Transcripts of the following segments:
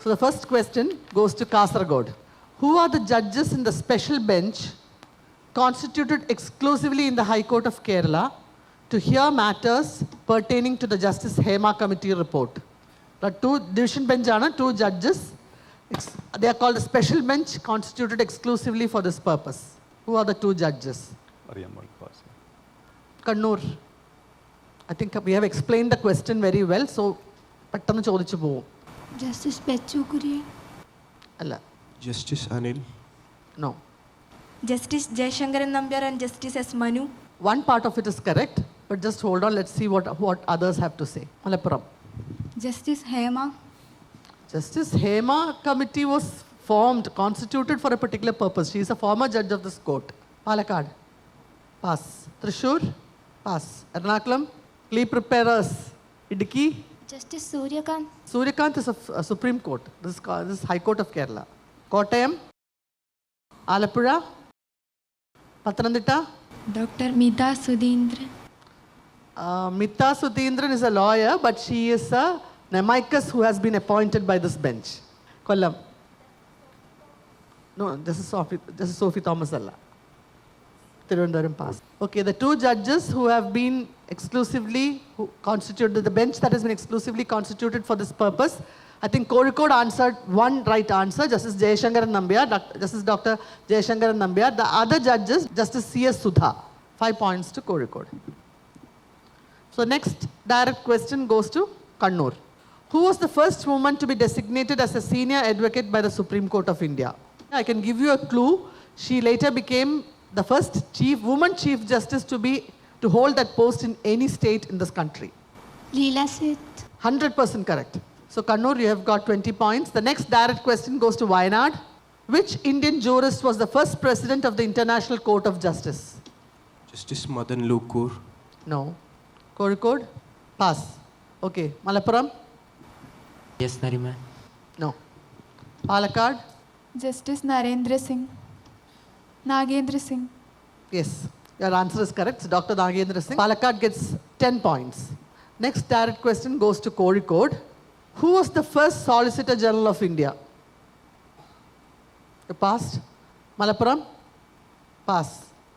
So the first question goes to Kasaragod. Who are the judges in the special bench constituted exclusively in the High Court of Kerala to hear matters pertaining to the Justice Hema Committee report? The two division bench are two judges. They are called a special bench constituted exclusively for this purpose. Who are the two judges? Kannur. I think we have explained the question very well, so പെട്ടെന്ന് ചോദിച്ചു പോവും. Justice Bechu Kurian. അല്ല. Justice Anil. No. Justice Jayashankaran Nambiar and Justice S. Manu. One part of it is correct, but just hold on, let's see what others have to say. Malappuram. Justice Hema. Justice Hema committee was formed, constituted for a particular purpose. She is a former judge of this court. Palakkad. Pass. Thrissur. Pass. Ernakulam. Please prepare us. Idukki. Justice Suryakant. Suryakanth is a Supreme Court. This is High Court of Kerala. Kottayam. Alappuzha. Pathanamthitta. Doctor Mitha Sudhindran. Mitha Sudhindran is a lawyer, but she is a amicus who has been appointed by this bench. Kollam. No, this is Sophie Thomas alla. Tirundaram pass. Okay, the two judges who have been exclusively constituted, the bench that has been exclusively constituted for this purpose, I think Kozhikode answered one right answer, Justice Jayashankaran Nambiar, Justice Dr. Jayashankaran Nambiar. The other judges, Justice C.S. Sudha. 5 points to Kozhikode. So next direct question goes to Kannur. Who was the first woman to be designated as a senior advocate by the Supreme Court of India? I can give you a clue. She later became the first woman chief justice to hold that post in any state in this country. Leela Seth. 100% correct. So Kannur, you have got 20 points. The next direct question goes to Wayanad. Which Indian jurist was the first president of the International Court of Justice? Justice Madan Lukur. No. Kozhikode? Pass. Okay. Malappuram? Yes, Nariman. No. Palakkad? Justice Narendra Singh. Nagendra Singh. Yes. Your answer is correct. So Dr. Nagendra Singh. Palakkad gets 10 points. Next direct question goes to Kozhikode. Who was the first Solicitor General of India? You passed. Malappuram? Pass.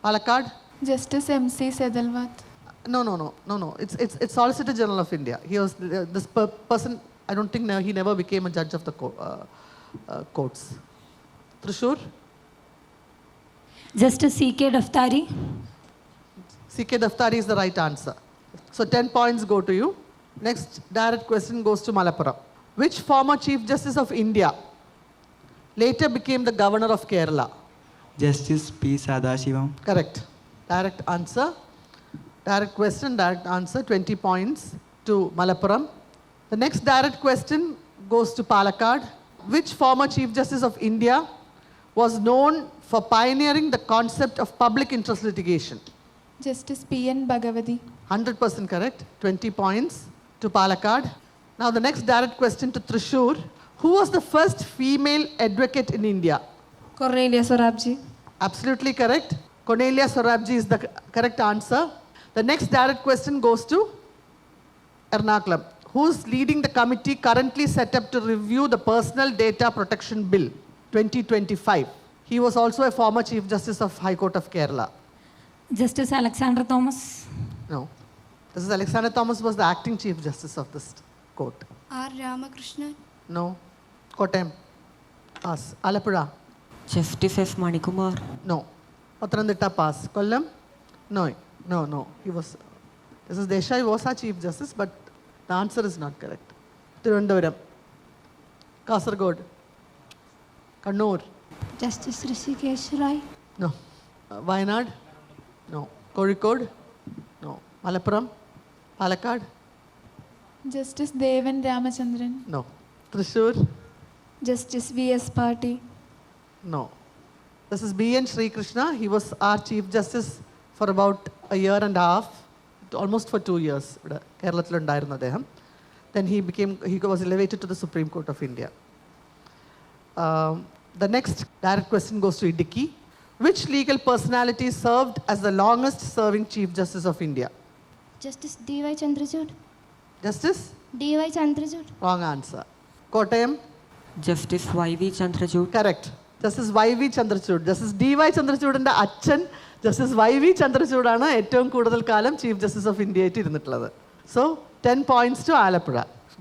Palakkad? Justice M C Setalvad. No. It's Solicitor General of India. He was this person. I don't think he never became a judge of the courts. Thrissur? Justice C.K. Daftari. C.K. Daftari is the right answer. So 10 points go to you. Next direct question goes to Malappuram. Which former Chief Justice of India later became the Governor of Kerala? Justice P. Sadashivam. Correct. Direct answer. Direct question, direct answer. 20 points to Malappuram. The next direct question goes to Palakkad. Which former Chief Justice of India was known for pioneering the concept of public interest litigation? Justice P N Bhagavathi. 100% correct. 20 points to Palakkad. Now the next direct question to Thrissur. Who was the first female advocate in India? Cornelia Sorabji. Absolutely correct. Cornelia Sorabji is the correct answer. The next direct question goes to Ernakulam. Who is leading the committee currently set up to review the Personal Data Protection Bill 2025? He was also a former Chief Justice of High Court of Kerala. Justice Alexander Thomas. No. This is Alexander Thomas was the acting Chief Justice of this court. R Ramakrishnan. No. Kottayam. Pass. Alappuzha. Justice S. Manikumar. No. Pathanamthitta pass. Kollam? No. He was. This is Desai was our Chief Justice, but the answer is not correct. Tirundapuram. Kasaragod. Kannur. Justice Rishikesh Rai. No. Wayanad? No. Kozhikode? No. Malappuram? Palakkad? Justice Devan Ramachandran. No. Thrissur? Justice V S Patti. No. This is B.N. Sri Krishna. He was our Chief Justice for about a year and a half, almost for 2 years. Then he was elevated to the Supreme Court of India. The next direct question goes to Idukki. Which legal personality served as the longest serving Chief Justice of India? Justice D Y Chandrachud. Justice? D Y Chandrachud. Wrong answer. Kottayam? Justice YV Chandrachud. Correct. Justice YV Chandrachud. Justice DY ചന്ദ്രചൂഡിൻ്റെ അച്ഛൻ Justice YV ചന്ദ്രചൂഡാണ് ഏറ്റവും കൂടുതൽ കാലം chief justice of India ആയിട്ട് ഇരുന്നിട്ടുള്ളത്. So 10 points to Alappuzha.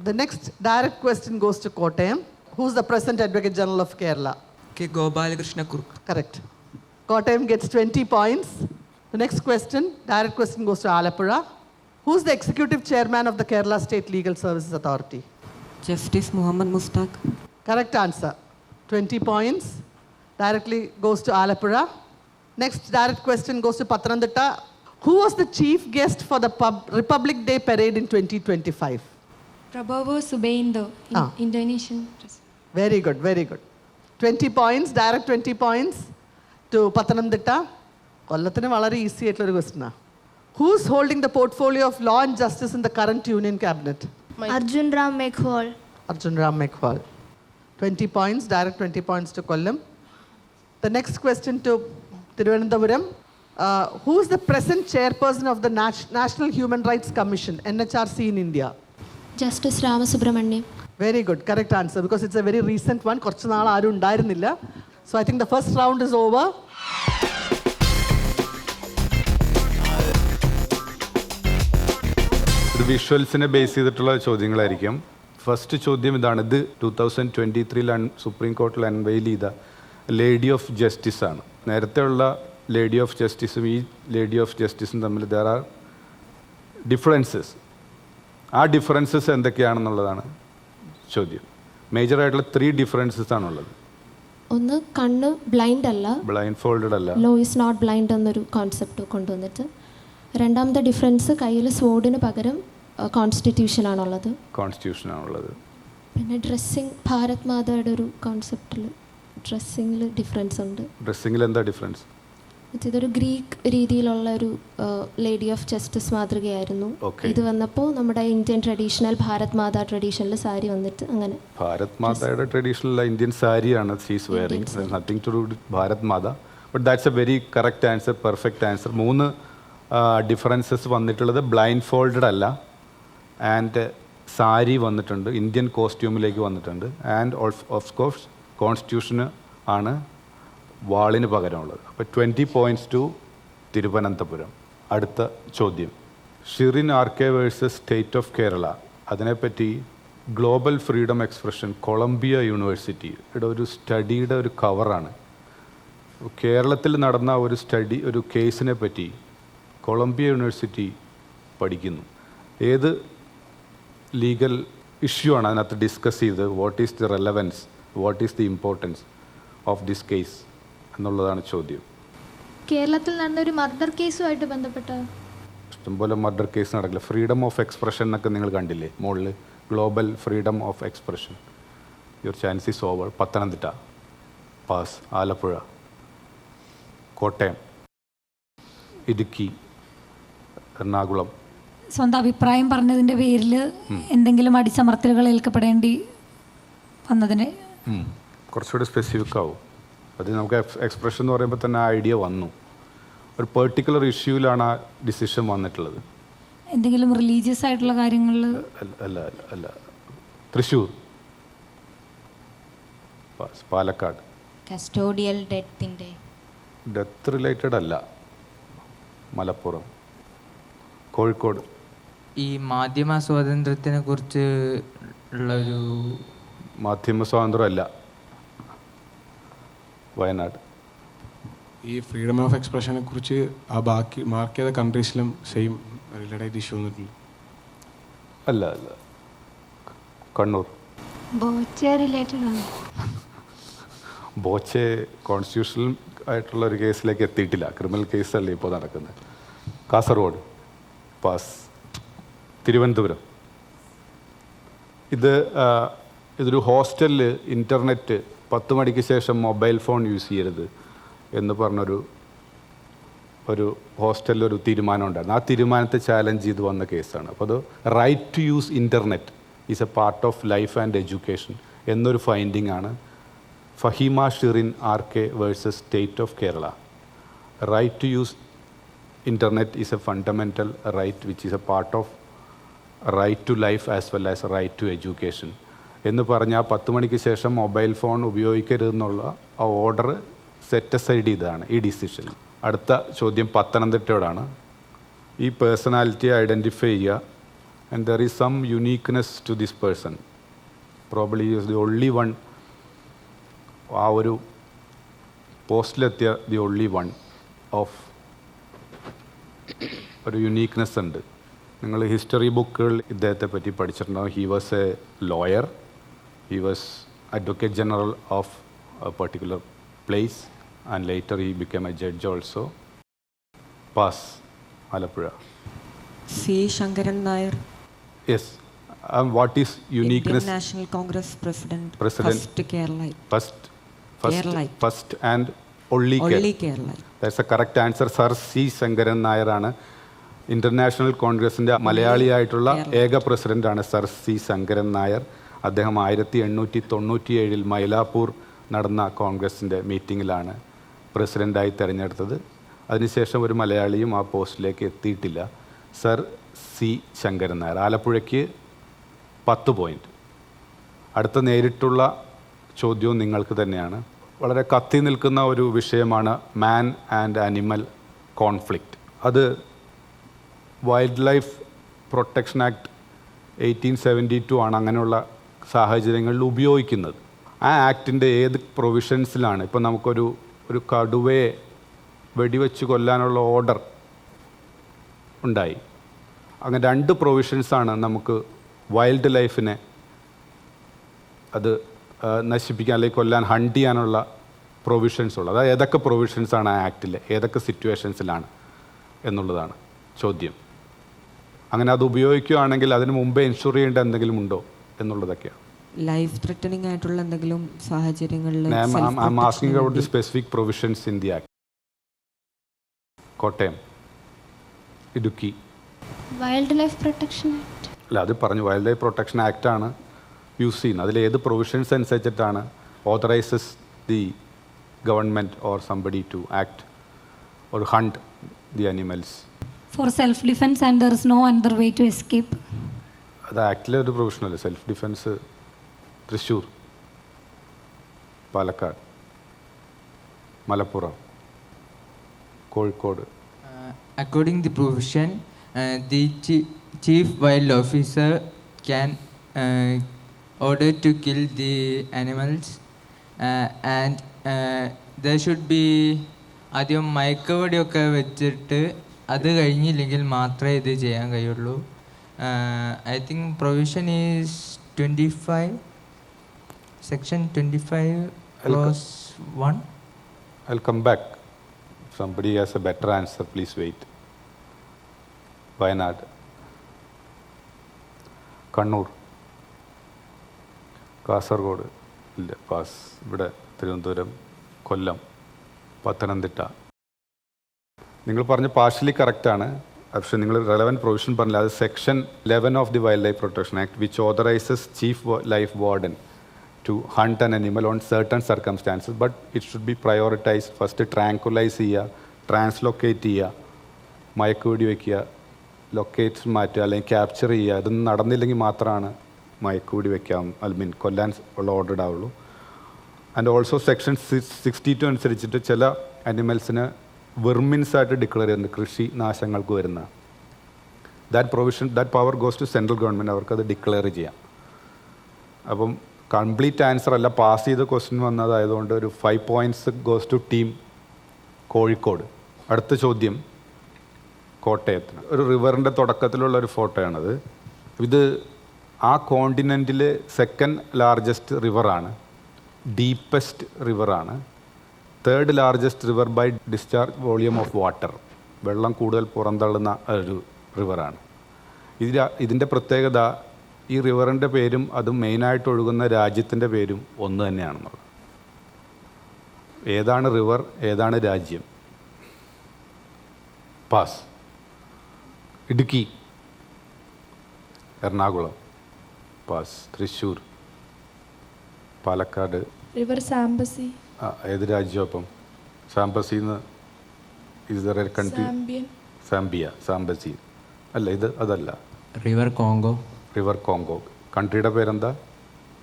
The next direct question goes to Kottayam. Who's the present Advocate General of Kerala? K. Gopalakrishna Kurup. Correct. Kottayam gets 20 points. The next question, direct question, goes to Alappuzha. Who's the executive chairman of the Kerala State Legal Services Authority? Justice Muhammad Mushtaq. Correct answer. 20 points. Directly goes to Alappuzha. Next direct question goes to Pathanamthitta. Who was the chief guest for the Republic Day parade in 2025? Prabowo Subianto, Ah. Indonesian president. Very good, very good. 20 points, direct 20 points to Pathanamthitta. കൊല്ലത്തിന് വളരെ easy ആയിട്ടുള്ളൊരു ക്വസ്റ്റനാണ്. Who's holding the portfolio of law and justice in the current union cabinet? Arjun Ram Meghwal. Arjun Ram Meghwal. 20 points, direct 20 points to Kollam. The next question to Thiruvananthapuram. Who's the present chairperson of the National Human Rights Commission, NHRC in India? Justice Ramasubramanian. Very good, correct answer, because it's a very recent one. കുറച്ച് നാൾ ആരും ഉണ്ടായിരുന്നില്ല. So I think the first round is over. ഒരു വിഷ്വൽസിനെ base ചെയ്തിട്ടുള്ള ചോദ്യങ്ങളായിരിക്കും. First ചോദ്യം ഇതാണ്. ഇത് 2023 supreme കോർട്ടിൽ അൺവെയിൽ ചെയ്ത ലേഡി ഓഫ് ജസ്റ്റിസ് ആണ്. നേരത്തെ ഉള്ള ലേഡി ഓഫ് ജസ്റ്റിസും ഈ ലേഡി ഓഫ് ജസ്റ്റിസും തമ്മിൽ ദർ ആർ ഡിഫറൻസസ്. ആ ഡിഫറൻസസ് എന്തൊക്കെയാണെന്നുള്ളതാണ് ചോദ്യം. മേജറായിട്ടുള്ള 3 ഡിഫറൻസസ് ആണുള്ളത്. ഒന്ന്, കണ്ണ് ബ്ലൈൻഡ് അല്ല, ബ്ലൈൻഡ് ഫോൾഡഡ് അല്ല, ലോ ഈസ് നോട്ട് ബ്ലൈൻഡ് എന്നൊരു കോൺസെപ്റ്റ് കൊണ്ടുവന്നിട്ട്. രണ്ടാമത്തെ ഡിഫറൻസ്, കയ്യിൽ സ്വോർഡിന് പകരം കോൺസ്റ്റിറ്റ്യൂഷനാണുള്ളത്. കോൺസ്റ്റിറ്റ്യൂഷനാണുള്ളത്. പിന്നെ ഡ്രസ്സിങ്, ഭാരത് മാതയുടെ ഒരു കോൺസെപ്റ്റിൽ ഡ്രസ്സിങ്ങിൽ ഡിഫറൻസ് ഉണ്ട്. ഡ്രസ്സിങ്ങിൽ എന്താ ഡിഫറൻസ്? ഇതൊരു ഗ്രീക്ക് രീതിയിലുള്ള ഒരു ലേഡി ഓഫ് ജസ്റ്റിസ് മാതൃകയായിരുന്നു. Okay. ഇത് വന്നപ്പോൾ നമ്മുടെ Indian traditional Bharat Mata traditional sari വന്നിട്ട് അങ്ങനെ. ഭാരത് മാതയുടെ ട്രഡീഷണൽ ഇന്ത്യൻ സാരിയാണ് she's wearing. Nothing to do with Bharat Mata. But that's a very correct answer, perfect answer. 3 differences വന്നിട്ടുള്ളത്. ബ്ലൈൻഡ് ഫോൾഡഡ് അല്ല, ആൻഡ് സാരി വന്നിട്ടുണ്ട്, ഇന്ത്യൻ കോസ്റ്റ്യൂമിലേക്ക് വന്നിട്ടുണ്ട്, ആൻഡ് ഓഫ് കോഴ്സ് കോൺസ്റ്റിറ്റ്യൂഷന് ആണ് വാളിന് പകരമുള്ളത്. അപ്പോൾ 20 points ടു തിരുവനന്തപുരം. അടുത്ത ചോദ്യം, Shirin RK versus State of Kerala. അതിനെപ്പറ്റി ഗ്ലോബൽ ഫ്രീഡം എക്സ്പ്രഷൻ കൊളംബിയ യൂണിവേഴ്സിറ്റിയുടെ ഒരു സ്റ്റഡിയുടെ ഒരു കവറാണ്. കേരളത്തിൽ നടന്ന ഒരു സ്റ്റഡി, ഒരു കേസിനെ പറ്റി കൊളംബിയ യൂണിവേഴ്സിറ്റി പഠിക്കുന്നു. ഏത് ലീഗൽ ഇഷ്യൂ ആണ് അതിനകത്ത് ഡിസ്കസ് ചെയ്ത്? What is the relevance, what is the importance of this case എന്നുള്ളതാണ് ചോദ്യം. കേരളത്തിൽ നടന്ന ഒരു മർഡർ കേസുമായിട്ട് ബന്ധപ്പെട്ട ഇഷ്ടംപോലെ മർഡർ കേസ് നടക്കില്ല. ഫ്രീഡം ഓഫ് എക്സ്പ്രഷൻ എന്നൊക്കെ നിങ്ങൾ കണ്ടില്ലേ മുകളിൽ? Global freedom of expression. Your chance is over. Pathanamthitta pass, Alappuzha, Kottayam, Idukki, Ernakulam. സ്വന്തം അഭിപ്രായം പറഞ്ഞതിൻ്റെ പേരിൽ എന്തെങ്കിലും അടിച്ചമർത്തലുകൾ ഏൽക്കപ്പെടേണ്ടി വന്നതിന് കുറച്ചുകൂടി സ്പെസിഫിക് ആവും. അത് നമുക്ക് എക്സ്പ്രഷൻ എന്ന് പറയുമ്പോൾ തന്നെ ആ ഐഡിയ വന്നു. ഒരു പെർട്ടിക്കുലർ ഇഷ്യൂവിലാണ് ആ ഡിസിഷൻ വന്നിട്ടുള്ളത്. എന്തെങ്കിലും റിലീജിയസ് ആയിട്ടുള്ള കാര്യങ്ങളിൽ? അല്ല അല്ല അല്ല. തൃശ്ശൂർ, പാലക്കാട്. കസ്റ്റോഡിയൽ ഡെത്തിൻ്റെ ഡെത്ത് റിലേറ്റഡ് അല്ല. മലപ്പുറം, കോഴിക്കോട്. ഈ മാധ്യമ സ്വാതന്ത്ര്യത്തിനെ കുറിച്ച് ഉള്ളൊരു മാധ്യമ സ്വാതന്ത്ര്യം അല്ല. വയനാട്. ഈ ഫ്രീഡം ഓഫ് എക്സ്പ്രഷനെ കുറിച്ച് ആ ബാക്കി മാർക്ക് ചെയ്ത കൺട്രീസിലും സെയിം റിലേറ്റഡ് ഇഷ്യൂ വന്നിട്ടുണ്ട്. അല്ല അല്ല. കണ്ണൂർ. ബോച്ചെ റിലേറ്റഡ് ആണ്. ബോച്ചെ കോൺസ്റ്റിറ്റ്യൂഷണൽ ആയിട്ടുള്ള ഒരു കേസിലേക്ക് എത്തിയിട്ടില്ല. ക്രിമിനൽ കേസല്ലേ ഇപ്പോൾ നടക്കുന്നത്. കാസർഗോഡ് പാസ്. തിരുവനന്തപുരം. ഇതൊരു ഹോസ്റ്റലിൽ ഇൻ്റർനെറ്റ് 10 മണിക്ക് ശേഷം മൊബൈൽ ഫോൺ യൂസ് ചെയ്യരുത് എന്ന് പറഞ്ഞൊരു ഹോസ്റ്റലിലൊരു തീരുമാനം ഉണ്ടായിരുന്നു. ആ തീരുമാനത്തെ ചാലഞ്ച് ചെയ്ത് വന്ന കേസാണ്. അപ്പോൾ അത് right to use internet is a part of life and education എന്നൊരു ഫൈൻഡിംഗ് ആണ് Faheema Shirin RK versus State of Kerala. Right to use internet is a fundamental right which is a part of right to life as well as right to education എന്ന് പറഞ്ഞ് ആ 10 മണിക്ക് ശേഷം mobile phone ഉപയോഗിക്കരുതെന്നുള്ള ആ order set aside ചെയ്തതാണ് ഈ decision. അടുത്ത ചോദ്യം പത്തനംതിട്ടയോടാണ്. ഈ പേഴ്സണാലിറ്റിയെ ഐഡൻറ്റിഫൈ ചെയ്യുക. And there is some uniqueness to this person. Probably is the only one, ആ ഒരു പോസ്റ്റിലെത്തിയ ദി ഓൺലി വൺ ഓഫ് ഒരു യുണീക്ക്നെസ് ഉണ്ട്. നിങ്ങൾ ഹിസ്റ്ററി ബുക്കുകൾ ഇദ്ദേഹത്തെ പറ്റി പഠിച്ചിട്ടുണ്ടാവും. He was a lawyer, he was advocate general of a particular place and later he become a judge also. Pass. Alappuzha. C Sankaran Nair. Yes. What is uniqueness? National congress president. First Kerala. First and only Kerala. That's a correct answer. Sir C. Shankaran Nair ആണ് international കോൺഗ്രസിൻ്റെ മലയാളിയായിട്ടുള്ള ഏക പ്രസിഡൻ്റാണ് sir C Sankaran Nair. അദ്ദേഹം 1897 മൈലാപ്പൂർ നടന്ന കോൺഗ്രസിൻ്റെ മീറ്റിങ്ങിലാണ് പ്രസിഡൻ്റായി തിരഞ്ഞെടുത്തത്. അതിനുശേഷം ഒരു മലയാളിയും ആ പോസ്റ്റിലേക്ക് എത്തിയിട്ടില്ല. Sir C Sankaran Nair. ആലപ്പുഴയ്ക്ക് 10 പോയിൻറ്റ്. അടുത്ത നേരിട്ടുള്ള ചോദ്യവും നിങ്ങൾക്ക് തന്നെയാണ്. വളരെ കത്തി നിൽക്കുന്ന ഒരു വിഷയമാണ് മാൻ ആൻഡ് ആനിമൽ കോൺഫ്ലിക്റ്റ്. അത് വൈൽഡ് ലൈഫ് പ്രൊട്ടക്ഷൻ ആക്ട് 1872 ആണ് അങ്ങനെയുള്ള സാഹചര്യങ്ങളിൽ ഉപയോഗിക്കുന്നത്. ആ ആക്ടിൻ്റെ ഏത് പ്രൊവിഷൻസിലാണ്? ഇപ്പോൾ നമുക്കൊരു കടുവയെ വെടിവെച്ച് കൊല്ലാനുള്ള ഓർഡർ ഉണ്ടായി. അങ്ങനെ 2 പ്രൊവിഷൻസാണ് നമുക്ക് വൈൽഡ് ലൈഫിനെ അത് നശിപ്പിക്കാൻ അല്ലെങ്കിൽ കൊല്ലാൻ, ഹണ്ട് ചെയ്യാനുള്ള പ്രൊവിഷൻസ് ഉള്ളത്. അതായത് ഏതൊക്കെ പ്രൊവിഷൻസാണ് ആ ആക്റ്റിൽ, ഏതൊക്കെ സിറ്റുവേഷൻസിലാണ് എന്നുള്ളതാണ് ചോദ്യം. അങ്ങനെ അത് ഉപയോഗിക്കുകയാണെങ്കിൽ അതിന് മുമ്പേ ഇൻഷുർ ചെയ്യേണ്ട എന്തെങ്കിലും ഉണ്ടോ എന്നുള്ളതൊക്കെയാണ്. ലൈഫ് ത്രെറ്റനിങ് ആയിട്ടുള്ള എന്തെങ്കിലും സാഹചര്യങ്ങളിൽ I'm asking about the specific provisions in the act. Kottayam, Idukki. Wildlife protection act. അല്ല, അത് പറഞ്ഞു. വൈൽഡ് ലൈഫ് പ്രൊട്ടക്ഷൻ ആക്റ്റാണ് യൂസ് ചെയ്യുന്നത്. അതിൽ ഏത് പ്രൊവിഷൻസ് അനുസരിച്ചിട്ടാണ് authorises the government or somebody to act or hunt the animals? For self defence and there is no another way to escape. അത് ആക്ടിലെ ഒരു പ്രൊവിഷനല്ലേ. Self defence Thrissur, Palakkad, Malappuram, Kozhikode. According the provision, the chief wild officer can order to kill the animals and there should be ആദ്യം മയക്കുവെടിയൊക്കെ വെച്ചിട്ട് അത് കഴിഞ്ഞില്ലെങ്കിൽ മാത്രമേ ഇത് ചെയ്യാൻ കഴിയുള്ളൂ. I think provision is 25, section 25 clause 1. I'll come back. Somebody has a better answer, please wait. Wayanad, Kannur, Kasaragod ഇല്ല, pass. ഇവിടെ തിരുവനന്തപുരം, കൊല്ലം, പത്തനംതിട്ട. നിങ്ങൾ പറഞ്ഞ പാർഷ്യലി കറക്റ്റാണ്. പക്ഷേ നിങ്ങൾ റെലവൻറ്റ് പ്രൊവിഷൻ പറഞ്ഞില്ല. അത് section 11 of the wildlife protection act which authorises chief life warden to hunt an animal on certain circumstances, but it should be prioritized. First tranquilise ചെയ്യുക, ട്രാൻസ്ലൊക്കേറ്റ് ചെയ്യുക, മയക്കുവെടി വയ്ക്കുക, ലൊക്കേറ്റ് മാറ്റുക, അല്ലെങ്കിൽ ക്യാപ്ചർ ചെയ്യുക. ഇതൊന്നും നടന്നില്ലെങ്കിൽ മാത്രമാണ് മയക്കുവെടി വയ്ക്കാം, കൊല്ലാൻ ഉള്ള ഓർഡർ ആവുള്ളൂ. ആൻഡ് ഓൾസോ സെക്ഷൻ 62 അനുസരിച്ചിട്ട് ചില അനിമൽസിന് വെർമിൻസായിട്ട് ഡിക്ലെയർ ചെയ്യുന്നുണ്ട്, കൃഷി നാശങ്ങൾക്ക് വരുന്ന. That power goes to central government. അവർക്കത് ഡിക്ലെയർ ചെയ്യാം. അപ്പം കംപ്ലീറ്റ് ആൻസർ അല്ല, പാസ് ചെയ്ത ക്വസ്റ്റ്യൻ വന്നതായതുകൊണ്ട് ഒരു 5 points goes to team Kozhikode. അടുത്ത ചോദ്യം കോട്ടയത്തിന്. ഒരു റിവറിൻ്റെ തുടക്കത്തിലുള്ള ഒരു ഫോട്ടോയാണത്. ഇത് ആ കോണ്ടിനെൻറ്റിലെ സെക്കൻഡ് ലാർജസ്റ്റ് റിവറാണ്, ഡീപ്പസ്റ്റ് റിവറാണ്, third largest river by discharge volume of water. വെള്ളം കൂടുതൽ പുറന്തള്ളുന്ന ഒരു റിവറാണ്. ഇതിൻ്റെ പ്രത്യേകത ഈ റിവറിൻ്റെ പേരും അത് മെയിനായിട്ട് ഒഴുകുന്ന രാജ്യത്തിൻ്റെ പേരും ഒന്ന് തന്നെയാണെന്നുള്ളത്. ഏതാണ് റിവർ, ഏതാണ് രാജ്യം? Pass. Idukki, Ernakulam, pass. Thrissur, Palakkad. River Zambezi. ഏത് രാജ്യം അപ്പം? സാംബസിന്ന് is there a country? Zambia, Zambezi അല്ല, ഇത് അതല്ല. River Congo. River Congo. കൺട്രിയുടെ പേരെന്താ?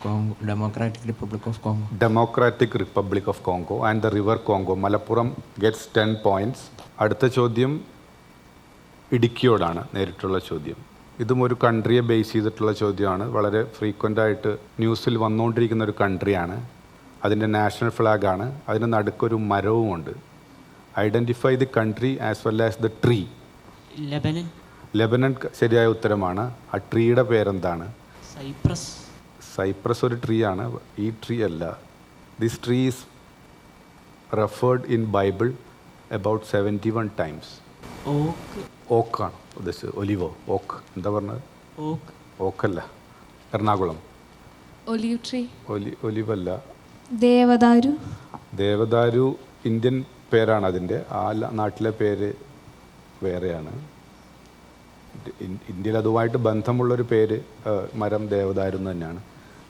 Congo, Democratic Republic of Congo. Democratic Republic of Congo and the River Congo. Malappuram gets 10 points. അടുത്ത ചോദ്യം ഇടുക്കിയോടാണ് നേരിട്ടുള്ള ചോദ്യം. ഇതും ഒരു കൺട്രിയെ ബേസ് ചെയ്തിട്ടുള്ള ചോദ്യമാണ്. വളരെ ഫ്രീക്വൻ്റ് ആയിട്ട് ന്യൂസിൽ വന്നുകൊണ്ടിരിക്കുന്ന ഒരു കൺട്രിയാണ്. അതിൻ്റെ നാഷണൽ ഫ്ലാഗാണ്. അതിന് നടുക്കൊരു മരവുമുണ്ട്. Identify the country as well as the tree. Lebanon. Lebanon ശരിയായ ഉത്തരമാണ്. ആ ട്രീയുടെ പേരെന്താണ്? Cyprus. സൈപ്രസ് ഒരു ട്രീ ആണ്. ഈ ട്രീ അല്ല. This tree is referred in Bible about 71 times. Oak. ഓക്കാണ് ഉദ്ദേശിച്ചത്. ഒലിവോ, ഓക്ക് എന്താ പറഞ്ഞത്? Oak. ഓക്കല്ല, എറണാകുളം. Olive tree. ഒലിവല്ല. ദേവദാരു. ദേവദാരു ഇന്ത്യൻ പേരാണ് അതിൻ്റെ. ആ നാട്ടിലെ പേര് വേറെയാണ്. ഇന്ത്യയിൽ അതുമായിട്ട് ബന്ധമുള്ളൊരു പേര് മരം ദേവദാരു എന്ന് തന്നെയാണ്.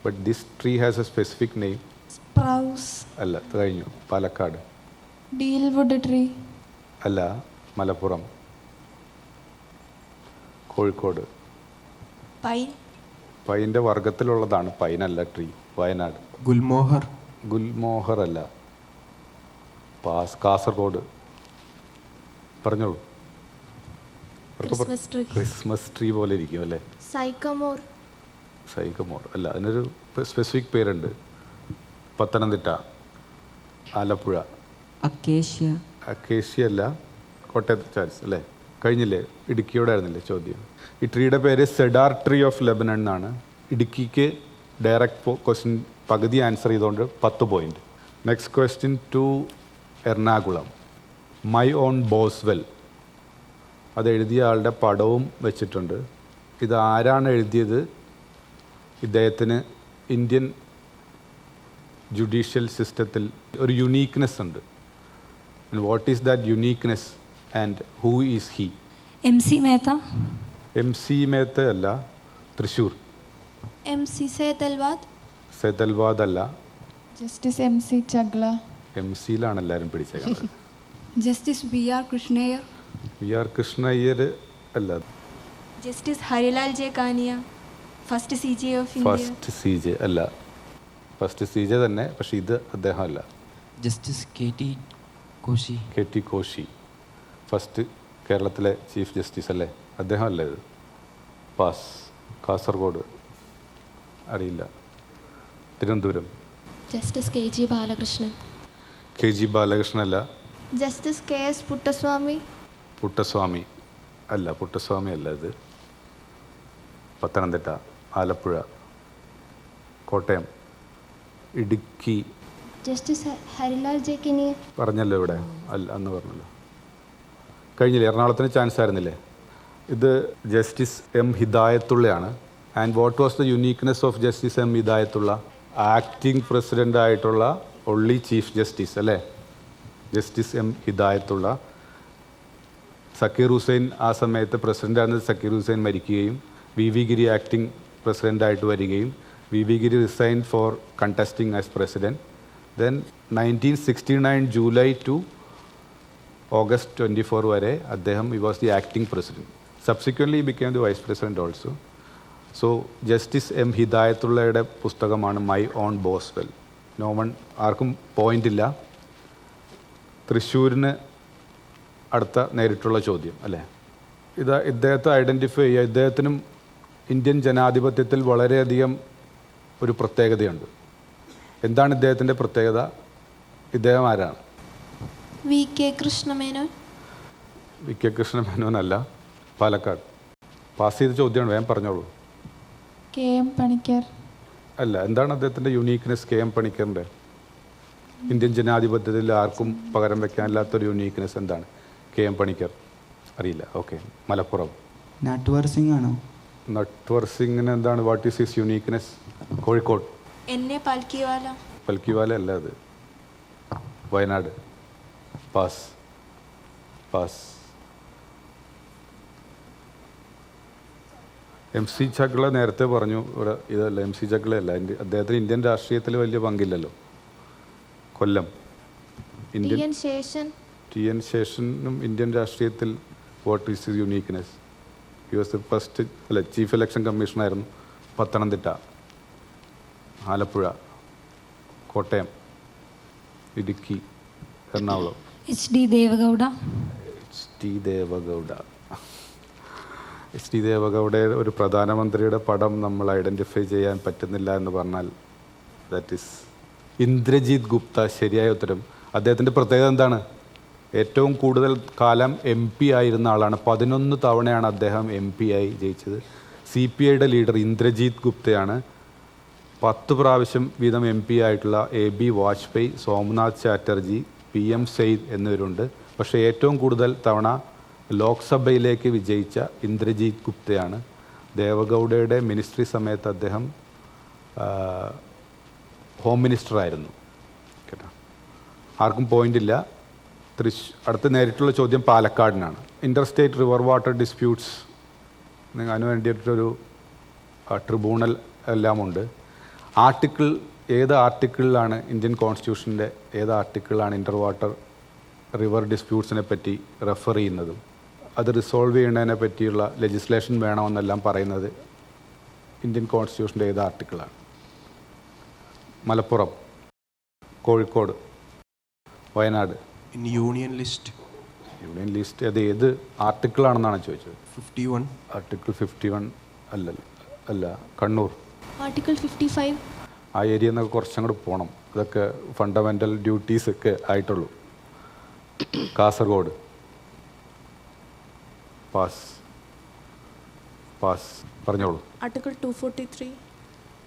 But this tree has a specific name. Spruce. അല്ല, കഴിഞ്ഞു. പാലക്കാട്. Dealwood tree. അല്ല, മലപ്പുറം. കോഴിക്കോട്. പൈൻ. പൈൻ്റെ വർഗത്തിലുള്ളതാണ്. പൈനല്ല ട്രീ. വയനാട്. ഗുൽമോഹർ. ഗുൽമോഹർ അല്ല. കാസർഗോഡ്. പറഞ്ഞോളൂ. Christmas tree. ക്രിസ്മസ് ട്രീ പോലെ ഇരിക്കും അല്ലേ? സൈക്കമോർ. സൈക്കമോർ അല്ല, അതിനൊരു സ്പെസിഫിക് പേരുണ്ട്. പത്തനംതിട്ട, ആലപ്പുഴ. അക്കേഷ്യ. അക്കേഷ്യ അല്ല, കോട്ടയത്ത് ചാൻസ് അല്ലേ? കഴിഞ്ഞില്ലേ? ഇടുക്കിയോടെ ആയിരുന്നില്ലേ ചോദ്യം? ഈ ട്രീയുടെ പേര് സെഡാർ ട്രീ ഓഫ് ലെബനൺ എന്നാണ്. ഇടുക്കിക്ക് ഡയറക്റ്റ് ക്വസ്റ്റ്യൻ പകുതി ആൻസർ ചെയ്തുകൊണ്ട് 10 point. Next question to Ernakulam. My own Boswell. അത് എഴുതിയ ആളുടെ പടവും വെച്ചിട്ടുണ്ട്. ഇത് ആരാണ് എഴുതിയത്? ഇദ്ദേഹത്തിന് ഇന്ത്യൻ ജുഡീഷ്യൽ സിസ്റ്റത്തിൽ ഒരു യുണീക്നെസ് ഉണ്ട്. What is that uniqueness and who is he? MC Mehta. MC Mehta അല്ല, തൃശ്ശൂർ. MC സേതൽവാദ്. സെതൽവാദ് അല്ല. Justice MC Chagla. MC-യിലാണ് എല്ലാവരും പിടിച്ചേക്കുന്നത്. Justice BR Krishna Iyer. VR Krishna Iyer അല്ല. Justice Harilal J Kania. First CJ of India. First CJ അല്ല. ഫസ്റ്റ് CJ തന്നെ, പക്ഷെ ഇത് അദ്ദേഹം അല്ല. Justice KT Koshi. KT Koshy. First കേരളത്തിലെ ചീഫ് ജസ്റ്റിസ് അല്ലേ? അദ്ദേഹം അല്ല ഇത്. പാസ്. കാസർഗോഡ് അറിയില്ല. Thiruvananthapuram. Justice KG Balakrishnan. KG Balakrishnan അല്ല. Justice KS Puttaswamy. പുട്ടസ്വാമി അല്ല. പുട്ടസ്വാമി അല്ല ഇത്. പത്തനംതിട്ട, ആലപ്പുഴ, കോട്ടയം, ഇടുക്കി. Justice Harilal J Kania. പറഞ്ഞല്ലോ ഇവിടെ. അല്ല, അന്ന് പറഞ്ഞല്ലോ. കഴിഞ്ഞില്ലേ? എറണാകുളത്തിന് ചാൻസ് ആയിരുന്നില്ലേ? ഇത് ജസ്റ്റിസ് M ഹിദായത്തുള്ളയാണ്. And what was the uniqueness of justice M Hidayatullah? Acting president ആയിട്ടുള്ള ഒൺലി ചീഫ് ജസ്റ്റിസ് അല്ലേ? Justice M Hidayatullah. സക്കീർ ഹുസൈൻ ആ സമയത്ത് പ്രസിഡൻ്റായിരുന്നത്. സക്കീർ ഹുസൈൻ മരിക്കുകയും VV ഗിരി ആക്ടിംഗ് പ്രസിഡൻ്റായിട്ട് വരികയും VV Giri resign for contesting as president. Then 1969 July to August 24 വരെ അദ്ദേഹം he was the acting president. Subsequently he became the vice president also. So justice M ഹിദായത്തുള്ളയുടെ പുസ്തകമാണ് my own Boswell. നോമൺ ആർക്കും point ഇല്ല. തൃശ്ശൂരിന് അടുത്ത നേരിട്ടുള്ള ചോദ്യം അല്ലേ? ഇദ്ദേഹത്തെ ഐഡൻറ്റിഫൈ ചെയ്യുക. ഇദ്ദേഹത്തിനും ഇന്ത്യൻ ജനാധിപത്യത്തിൽ വളരെയധികം ഒരു പ്രത്യേകതയുണ്ട്. എന്താണ് ഇദ്ദേഹത്തിൻ്റെ പ്രത്യേകത? ഇദ്ദേഹം ആരാണ്? VK കൃഷ്ണമേനോൻ. VK കൃഷ്ണമേനോനല്ല. പാലക്കാട്. പാസ് ചെയ്ത ചോദ്യമാണ്, വേഗം പറഞ്ഞോളൂ. KM പണിക്കർ. അല്ല. എന്താണ് അദ്ദേഹത്തിൻ്റെ യുണീക്നെസ്? KM പണിക്കറിൻ്റെ ഇന്ത്യൻ ജനാധിപത്യത്തിൽ ആർക്കും പകരം വെക്കാനില്ലാത്തൊരു യുണീക്നെസ് എന്താണ്? KM പണിക്കർ അറിയില്ല. ഓക്കെ. മലപ്പുറം. നട്വർ സിംഗ് ആണോ? നട്വർ സിംഗിന് എന്താണ്? What is his uniqueness? Kozhikode. NA Palkhivala. Palkhivala അല്ല അത്. Wayanad. Pass. Pass. MC Chagla നേരത്തെ പറഞ്ഞു. ഇവിടെ ഇതല്ല. MC ചഗ്ല അല്ല. അദ്ദേഹത്തിന് ഇന്ത്യൻ രാഷ്ട്രീയത്തിൽ വലിയ പങ്കില്ലല്ലോ. കൊല്ലം. ഇന്ത്യൻ TN ശേഷനും ഇന്ത്യൻ രാഷ്ട്രീയത്തിൽ what is his uniqueness? He was the first chief election കമ്മീഷണറായിരുന്നു. Pathanamthitta. Alappuzha, Kottayam, Idukki, Ernakulam. HD Devagowda. T Deve Gowda. T Deve Gowda ഒരു പ്രധാനമന്ത്രിയുടെ പടം നമ്മൾ ഐഡൻറ്റിഫൈ ചെയ്യാൻ പറ്റുന്നില്ല എന്ന് പറഞ്ഞാൽ ദാറ്റ് ഈസ് ഇന്ദ്രജിത് ഗുപ്ത. ശരിയായ ഉത്തരം. അദ്ദേഹത്തിൻ്റെ പ്രത്യേകത എന്താണ്? ഏറ്റവും കൂടുതൽ കാലം MP ആയിരുന്ന ആളാണ്. 11 തവണയാണ് അദ്ദേഹം MP ആയി ജയിച്ചത്. CPIയുടെ ലീഡർ ഇന്ദ്രജിത് ഗുപ്തയാണ്. 10 പ്രാവശ്യം വീതം MP ആയിട്ടുള്ള AB വാജ്പേയി, സോംനാഥ് ചാറ്റർജി, PM സെയ്ദ് എന്നിവരുണ്ട്. പക്ഷേ ഏറ്റവും കൂടുതൽ തവണ ലോക്സഭയിലേക്ക് വിജയിച്ച ഇന്ദ്രജിത് ഗുപ്തയാണ്. ദേവഗൗഡയുടെ മിനിസ്ട്രി സമയത്ത് അദ്ദേഹം ഹോം മിനിസ്റ്ററായിരുന്നു. കേട്ടോ, ആർക്കും പോയിൻ്റില്ല. അടുത്ത നേരിട്ടുള്ള ചോദ്യം പാലക്കാടിനാണ്. Interstate river water disputes, അതിന് വേണ്ടിയിട്ടൊരു ട്രിബ്യൂണൽ എല്ലാമുണ്ട്. ഏത് ആർട്ടിക്കിളിലാണ് ഇന്ത്യൻ കോൺസ്റ്റിറ്റ്യൂഷൻ്റെ ഏത് ആർട്ടിക്കിളിലാണ് ഇൻ്റർ വാട്ടർ റിവർ ഡിസ്പ്യൂട്ട്സിനെ പറ്റി റെഫർ ചെയ്യുന്നതും അത് റിസോൾവ് ചെയ്യുന്നതിനെ പറ്റിയുള്ള ലെജിസ്ലേഷൻ വേണമെന്നെല്ലാം പറയുന്നത് ഇന്ത്യൻ കോൺസ്റ്റിറ്റ്യൂഷൻ്റെ ഏത് ആർട്ടിക്കിളാണ്? Malappuram, Kozhikode, Wayanad. In union list. Union list അത് ഏത് ആർട്ടിക്കിളാണെന്നാണ് ചോദിച്ചത്. 51. ആർട്ടിക്കിൾ 51 അല്ല. കണ്ണൂർ. ആർട്ടിക്കിൾ 55. ആ ഏരിയ എന്നൊക്കെ കുറച്ചും കൂടെ പോകണം. അതൊക്കെ ഫണ്ടമെൻ്റൽ ഡ്യൂട്ടീസ് ഒക്കെ ആയിട്ടുള്ളൂ. കാസർഗോഡ്. പാസ് പറഞ്ഞോളൂ. ആർട്ടിക്കിൾ 243.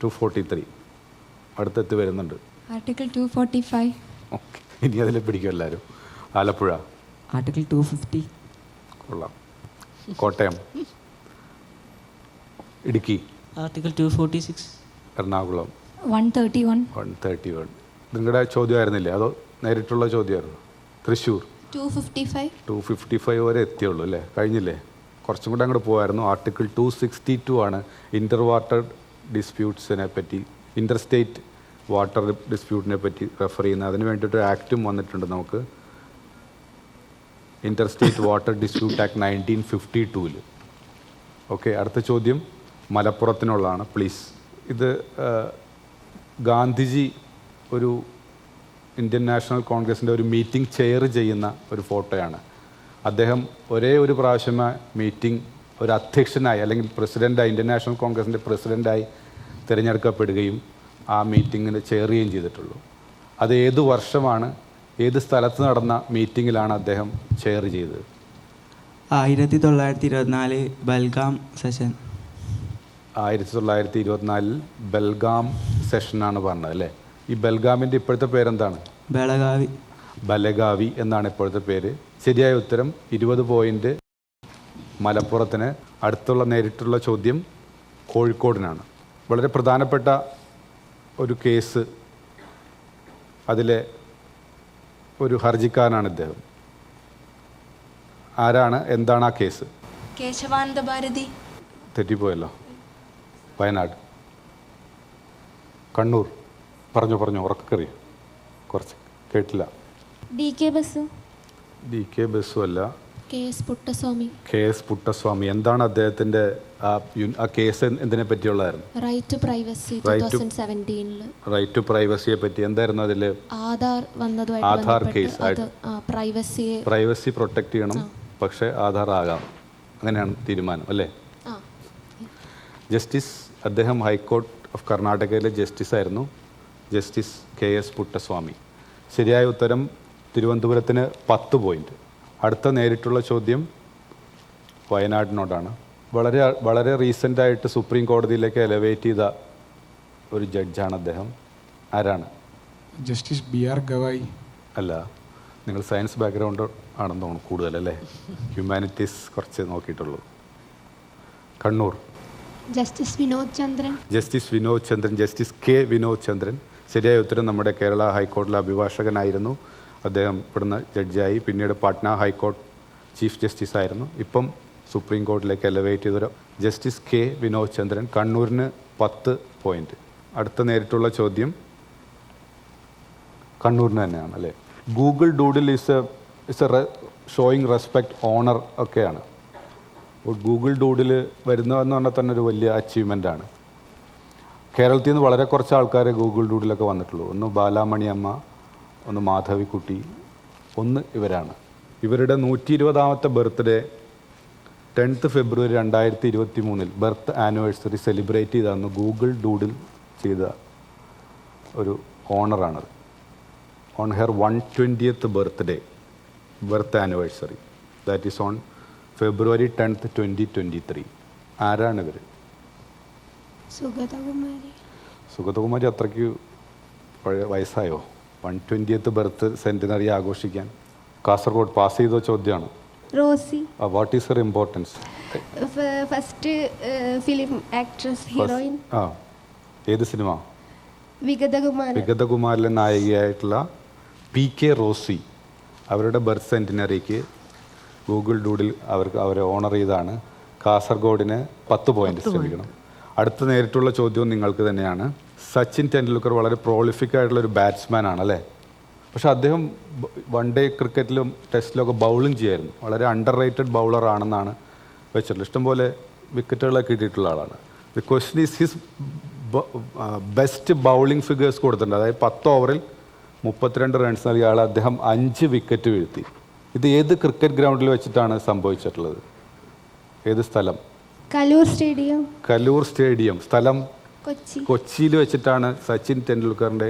243 അടുത്തെത്തി വരുന്നുണ്ട്. ആർട്ടിക്കിൾ 245. ഓക്കെ, ഇനി അതിൽ പിടിക്കും എല്ലാവരും. ആലപ്പുഴ. ആർട്ടിക്കിൾ 250. കൊള്ളാം. കോട്ടയം, ഇടുക്കി, ആർട്ടിക്കിൾ 246. എറണാകുളം. 131. 131. നിങ്ങളുടെ ചോദ്യമായിരുന്നില്ലേ അതോ നേരിട്ടുള്ള ചോദ്യമായിരുന്നു? തൃശ്ശൂർ. 255. 255 വരെ എത്തിയുള്ളൂ അല്ലേ? കഴിഞ്ഞില്ലേ? കുറച്ചും കൂടെ അങ്ങോട്ട് പോകായിരുന്നു. ആർട്ടിക്കിൾ 262 ആണ് ഇൻ്റർ വാട്ടർ ഡിസ്പ്യൂട്ട്സിനെ പറ്റി, ഇൻ്റർ സ്റ്റേറ്റ് വാട്ടർ ഡിസ്പ്യൂട്ടിനെ പറ്റി റെഫർ ചെയ്യുന്നത്. അതിന് വേണ്ടിയിട്ടൊരു ആക്റ്റും വന്നിട്ടുണ്ട് നമുക്ക്, ഇൻ്റർ state water dispute act 1952. Okay, അടുത്ത ചോദ്യം മലപ്പുറത്തിനുള്ളതാണ്. പ്ലീസ്. ഇത് ഗാന്ധിജി ഒരു ഇന്ത്യൻ നാഷണൽ കോൺഗ്രസിൻ്റെ ഒരു മീറ്റിംഗ് ചെയർ ചെയ്യുന്ന ഒരു ഫോട്ടോയാണ്. അദ്ദേഹം ഒരേ ഒരു പ്രാവശ്യമേ മീറ്റിംഗ് ഒരു അധ്യക്ഷനായി അല്ലെങ്കിൽ പ്രസിഡൻ്റായി, ഇന്ത്യൻ നാഷണൽ കോൺഗ്രസിൻ്റെ പ്രസിഡൻ്റായി തിരഞ്ഞെടുക്കപ്പെടുകയും ആ മീറ്റിങ്ങിന് ചെയർ ചെയ്യുകയും ചെയ്തിട്ടുള്ളൂ. അത് ഏത് വർഷമാണ്, ഏത് സ്ഥലത്ത് നടന്ന മീറ്റിങ്ങിലാണ് അദ്ദേഹം ചെയർ ചെയ്തത്? 1924 ബൽഗാം സെഷൻ. 1924 ബൽഗാം സെഷനാണ് പറഞ്ഞത് അല്ലേ? ഈ ബൽഗാമിൻ്റെ ഇപ്പോഴത്തെ പേരെന്താണ്? ബലഗാവി എന്നാണ് ഇപ്പോഴത്തെ പേര്. ശരിയായ ഉത്തരം. 20 പോയിൻ്റ് മലപ്പുറത്തിന്. അടുത്തുള്ള നേരിട്ടുള്ള ചോദ്യം കോഴിക്കോടിനാണ്. വളരെ പ്രധാനപ്പെട്ട ഒരു കേസ്, അതിലെ ഒരു ഹർജിക്കാരനാണ് ഇദ്ദേഹം. ആരാണ്, എന്താണ് ആ കേസ്? കേശവാനന്ദ ഭാരതി. തെറ്റിപ്പോയല്ലോ. വയനാട്. കണ്ണൂർ. പറഞ്ഞു ഉറക്കറി. കുറച്ച് കേട്ടില്ല. DK ബസു അല്ല. KS പുട്ടസ്വാമി. KS പുട്ടസ്വാമി. എന്താണ് അദ്ദേഹത്തിൻ്റെ ആ കേസ് എന്തിനെ പറ്റിയുള്ളതായിരുന്നു? Right to privacy 2017. Right to പ്രൈവസിയെ പറ്റി എന്തായിരുന്നു അതിൽ? ആധാർ കേസ് ആയിട്ട് പ്രൈവസി പ്രൊട്ടക്റ്റ് ചെയ്യണം, പക്ഷേ ആധാർ ആകാം, അങ്ങനെയാണ് തീരുമാനം അല്ലേ? ജസ്റ്റിസ്, അദ്ദേഹം ഹൈക്കോർട്ട് ഓഫ് കർണാടകയിലെ ജസ്റ്റിസ് ആയിരുന്നു, ജസ്റ്റിസ് KS പുട്ടസ്വാമി. ശരിയായ ഉത്തരം. തിരുവനന്തപുരത്തിന് 10 പോയിൻ്റ്. അടുത്ത നേരിട്ടുള്ള ചോദ്യം വയനാടിനോടാണ്. വളരെ റീസെൻ്റായിട്ട് സുപ്രീം കോടതിയിലേക്ക് എലവേറ്റ് ചെയ്ത ഒരു ജഡ്ജാണ് അദ്ദേഹം. ആരാണ്? Justice BR Gavai. അല്ല, നിങ്ങൾ സയൻസ് ബാക്ക്ഗ്രൗണ്ട് ആണെന്ന് തോന്നുന്നു കൂടുതലല്ലേ? ഹ്യൂമാനിറ്റീസ് കുറച്ച് നോക്കിയിട്ടുള്ളൂ. കണ്ണൂർ. ജസ്റ്റിസ് വിനോദ് ചന്ദ്രൻ. ജസ്റ്റിസ് K വിനോദ് ചന്ദ്രൻ. ശരിയായ ഉത്തരം. നമ്മുടെ കേരള ഹൈക്കോടതിയിലെ അഭിഭാഷകനായിരുന്നു അദ്ദേഹം. ഇവിടുന്ന് ജഡ്ജായി, പിന്നീട് പാട്ന ഹൈക്കോർട്ട് ചീഫ് ജസ്റ്റിസ് ആയിരുന്നു. ഇപ്പം സുപ്രീം കോടതിയിലേക്ക് എലവേറ്റ് ചെയ്തൊരു ജസ്റ്റിസ് K വിനോദ് ചന്ദ്രൻ. കണ്ണൂരിന് 10 പോയിൻ്റ്. അടുത്ത നേരിട്ടുള്ള ചോദ്യം കണ്ണൂരിന് തന്നെയാണ് അല്ലേ? Google doodle is a showing respect, honour ഒക്കെയാണ്. ഗൂഗിൾ ഡൂഡിൽ വരുന്നതെന്ന് പറഞ്ഞാൽ തന്നെ ഒരു വലിയ അച്ചീവ്മെൻ്റാണ്. കേരളത്തിൽ നിന്ന് വളരെ കുറച്ച് ആൾക്കാരെ ഗൂഗിൾ ഡൂഡിലൊക്കെ വന്നിട്ടുള്ളൂ. ഒന്ന് ബാലാമണി അമ്മ, ഒന്ന് മാധവിക്കുട്ടി, ഒന്ന് ഇവരാണ്. ഇവരുടെ 120ാമത്തെ birthday 10th February 2023 birth anniversary celebrate ചെയ്തതെന്ന് ഗൂഗിൾ ഡൂഡിൽ ചെയ്ത ഒരു ഓണറാണത്. On her 120th birthday birth anniversary, that is on February 10th 2023. ആരാണിവർ? സുഗതകുമാരി അത്രയ്ക്ക് വയസ്സായോ 120th ബർത്ത് സെൻറ്റിനറി ആഘോഷിക്കാൻ? കാസർഗോഡ് പാസ് ചെയ്ത ചോദ്യമാണ്. Rosy. What is her importance? First film actress, heroine. ഏത് സിനിമ? വിഗതകുമാരൻ. വിഗതകുമാരിലെ നായികയായിട്ടുള്ള PK റോസി. അവരുടെ ബർത്ത് സെൻറ്റിനറിക്ക് ഗൂഗിൾ ഡൂഡിൽ അവരെ ഓണർ ചെയ്താണ്. കാസർഗോഡിന് 10 പോയിന്റ് ശ്രമിക്കണം. അടുത്ത നേരിട്ടുള്ള ചോദ്യവും നിങ്ങൾക്ക് തന്നെയാണ്. സച്ചിൻ ടെണ്ടുൽക്കർ വളരെ പ്രോളിഫിക് ആയിട്ടുള്ള ഒരു ബാറ്റ്സ്മാൻ ആണ് അല്ലേ? പക്ഷെ അദ്ദേഹം 1 ഡേ ക്രിക്കറ്റിലും ടെസ്റ്റിലൊക്കെ ബൗളിംഗ് ചെയ്യായിരുന്നു. വളരെ അണ്ടർ റേറ്റഡ് ബൗളർ ആണെന്നാണ് വെച്ചിട്ടുള്ളത്. ഇഷ്ടംപോലെ വിക്കറ്റുകളൊക്കെ കിട്ടിയിട്ടുള്ള ആളാണ്. The question is his best bowling figures കൊടുത്തിട്ടുണ്ട്. അതായത് 10 ഓവറിൽ 32 റൺസ് നൽകിയ ആൾ അദ്ദേഹം 5 വിക്കറ്റ് വീഴ്ത്തി. ഇത് ഏത് ക്രിക്കറ്റ് ഗ്രൗണ്ടിൽ വെച്ചിട്ടാണ് സംഭവിച്ചിട്ടുള്ളത്? ഏത് സ്ഥലം? കലൂർ സ്റ്റേഡിയം. കലൂർ സ്റ്റേഡിയം. സ്ഥലം? കൊച്ചി. കൊച്ചിയിൽ വെച്ചിട്ടാണ് സച്ചിൻ ടെണ്ടുൽക്കറിൻ്റെ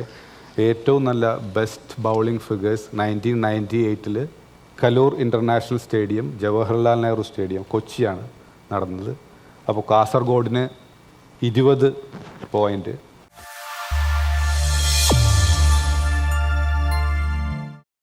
ഏറ്റവും നല്ല best bowling figures 1998 Kaloor international stadium, Jawaharlal Nehru stadium, കൊച്ചിയാണ് നടന്നത്. അപ്പോൾ കാസർഗോഡിന് 20 പോയിൻറ്റ്,